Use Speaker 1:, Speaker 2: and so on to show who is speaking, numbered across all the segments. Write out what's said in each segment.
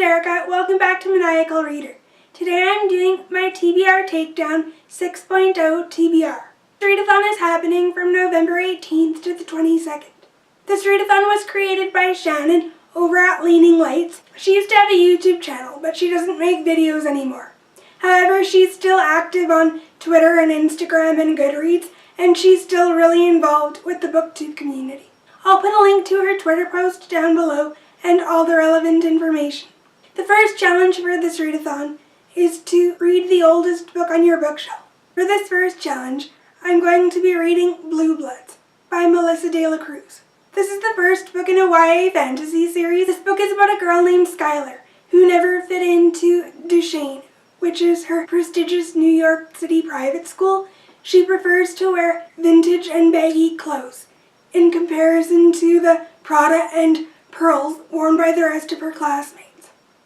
Speaker 1: Erica, welcome back to Maniacal Reader. Today I'm doing my T.B.R. Takedown 6.0 T.B.R. The readathon is happening from November 18th to the 22nd. This readathon was created by Shannon over at Leaning Lights. She used to have a YouTube channel, but she doesn't make videos anymore. However, she's still active on Twitter and Instagram and Goodreads, and she's still really involved with the BookTube community. I'll put a link to her Twitter post down below and all the relevant information. The first challenge for this readathon is to read the oldest book on your bookshelf. For this first challenge, I'm going to be reading Bluebloods by Melissa De La Cruz. This is the first book in a YA fantasy series. This book is about a girl named Skylar who never fit into Duchesne, which is her prestigious New York City private school. She prefers to wear vintage and baggy clothes in comparison to the Prada and pearls worn by the rest of her classmates.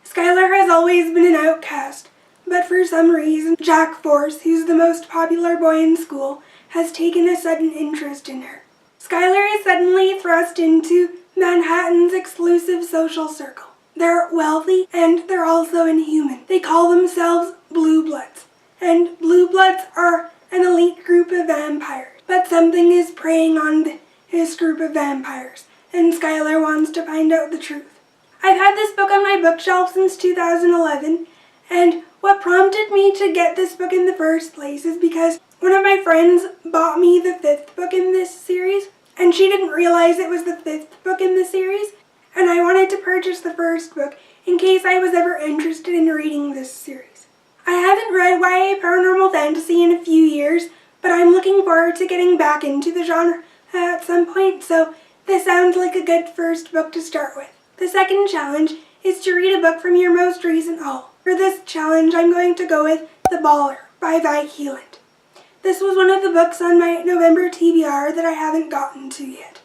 Speaker 1: Skylar has always been an outcast, but for some reason, Jack Force, who's the most popular boy in school, has taken a sudden interest in her. Skylar is suddenly thrust into Manhattan's exclusive social circle. They're wealthy and they're also inhuman. They call themselves Bluebloods, and Bluebloods are an elite group of vampires. But something is preying on this group of vampires, and Skylar wants to find out the truth. I've had this book on my bookshelf since 2011, and what prompted me to get this book in the first place is because one of my friends bought me the 5th book in this series, and she didn't realize it was the 5th book in the series, and I wanted to purchase the first book in case I was ever interested in reading this series. I haven't read YA paranormal fantasy in a few years, but I'm looking forward to getting back into the genre at some point, so this sounds like a good first book to start with. The second challenge is to read a book from your most recent haul. For this challenge, I'm going to go with The Baller by Vi Keeland. This was one of the books on my November TBR that I haven't gotten to yet.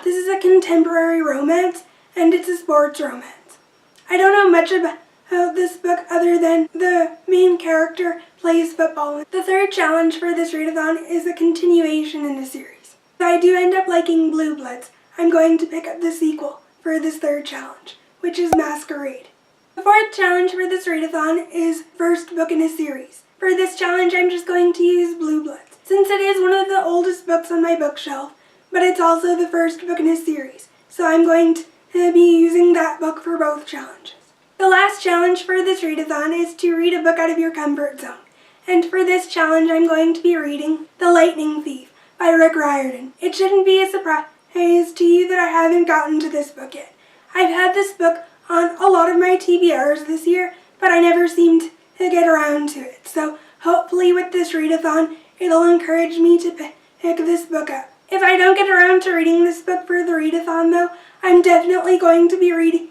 Speaker 1: This is a contemporary romance, and it's a sports romance. I don't know much about this book other than the main character plays football. The third challenge for this readathon is a continuation in a series. If I do end up liking Bluebloods, I'm going to pick up the sequel for this third challenge, which is Masquerade. The fourth challenge for this readathon is first book in a series. For this challenge, I'm just going to use Bluebloods, since it is one of the oldest books on my bookshelf, but it's also the first book in a series, so I'm going to be using that book for both challenges. The last challenge for this readathon is to read a book out of your comfort zone, and for this challenge, I'm going to be reading The Lightning Thief by Rick Riordan. It shouldn't be a surprise to you that I haven't gotten to this book yet. I've had this book on a lot of my TBRs this year, but I never seemed to get around to it. So hopefully with this readathon, it'll encourage me to pick this book up. If I don't get around to reading this book for the readathon though, I'm definitely going to be reading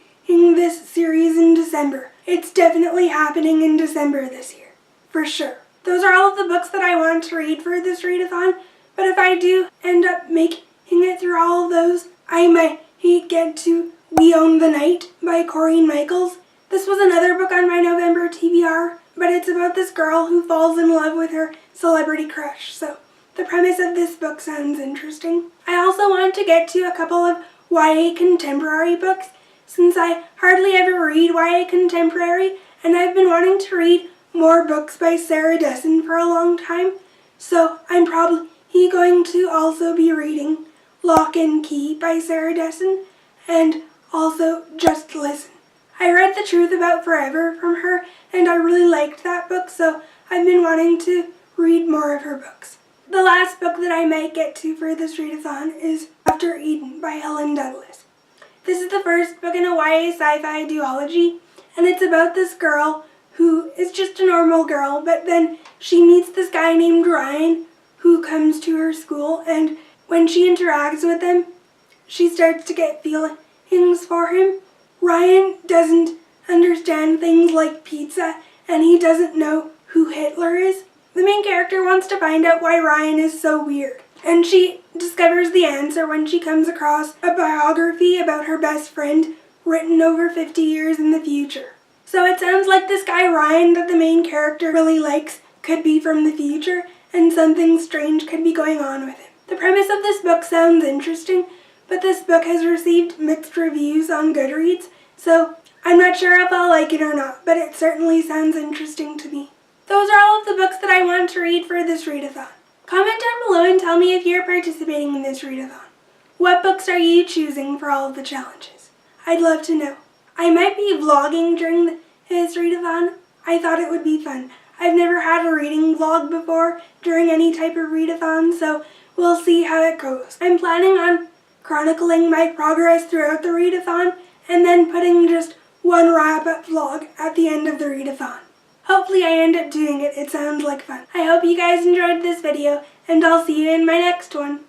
Speaker 1: this series in December. It's definitely happening in December this year, for sure. Those are all of the books that I want to read for this readathon, but if I do end up making it through all of those, I might get to We Own the Night by Corinne Michaels. This was another book on my November TBR, but it's about this girl who falls in love with her celebrity crush, so the premise of this book sounds interesting. I also want to get to a couple of YA contemporary books, since I hardly ever read YA contemporary, and I've been wanting to read more books by Sarah Dessen for a long time, so I'm probably going to also be reading Lock and Key by Sarah Dessen, and also Just Listen. I read The Truth About Forever from her, and I really liked that book, so I've been wanting to read more of her books. The last book that I might get to for this readathon is After Eden by Helen Douglas. This is the first book in a YA sci-fi duology, and it's about this girl who is just a normal girl, but then she meets this guy named Ryan who comes to her school, and when she interacts with him, she starts to get feelings for him. Ryan doesn't understand things like pizza, and he doesn't know who Hitler is. The main character wants to find out why Ryan is so weird, and she discovers the answer when she comes across a biography about her best friend written over 50 years in the future. So it sounds like this guy Ryan that the main character really likes could be from the future, and something strange could be going on with him. The premise of this book sounds interesting, but this book has received mixed reviews on Goodreads, so I'm not sure if I'll like it or not, but it certainly sounds interesting to me. Those are all of the books that I want to read for this readathon. Comment down below and tell me if you're participating in this readathon. What books are you choosing for all of the challenges? I'd love to know. I might be vlogging during this readathon. I thought it would be fun. I've never had a reading vlog before during any type of readathon, so we'll see how it goes. I'm planning on chronicling my progress throughout the readathon and then putting just one wrap-up vlog at the end of the readathon. Hopefully I end up doing it. It sounds like fun. I hope you guys enjoyed this video, and I'll see you in my next one.